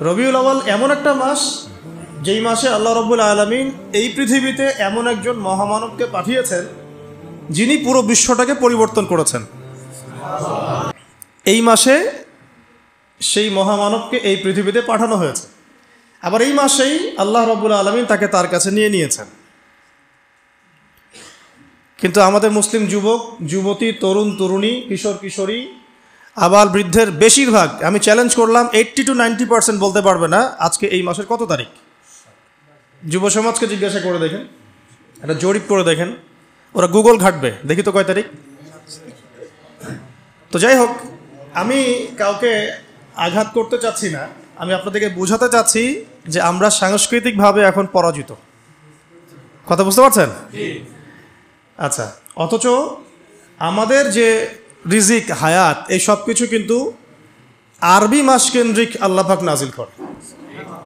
রবিউল আউয়াল এমন একটা মাস যেই মাসে আল্লাহ রাব্বুল আলামিন এই পৃথিবীতে এমন একজন মহামানবকে পাঠিয়েছেন যিনি পুরো বিশ্বটাকে পরিবর্তন করেছেন। এই মাসে সেই মহামানবকে এই পৃথিবীতে পাঠানো হয়েছে। আবার এই মাসেই আল্লাহ রাব্বুল আলামিন তাকে তার কাছে নিয়ে নিয়েছেন। কিন্তু আমাদের মুসলিম যুবক যুবতী, তরুণ তরুণী, কিশোর কিশোরী, আবাল বৃদ্ধের বেশিরভাগ, আমি চ্যালেঞ্জ করলাম 80 to 90% বলতে পারবে না আজকে এই মাসের কত তারিখ। যুব সমাজকে জিজ্ঞাসা করে দেখেন, একটা জরিপ করে দেখেন, ওরা গুগল ঘাটবে, দেখি তো কয় তারিখ। তো যাই হোক, আমি কাউকে আঘাত করতে চাচ্ছি না, আমি আপনাদেরকে বোঝাতে চাচ্ছি যে আমরা সাংস্কৃতিকভাবে এখন পরাজিত। কথা বুঝতে পারছেন? আচ্ছা, অথচ আমাদের যে রিজিক, হায়াত, এই সব কিছু কিন্তু আরবি মাস কেন্দ্রিক আল্লাহ পাক নাজিল করে।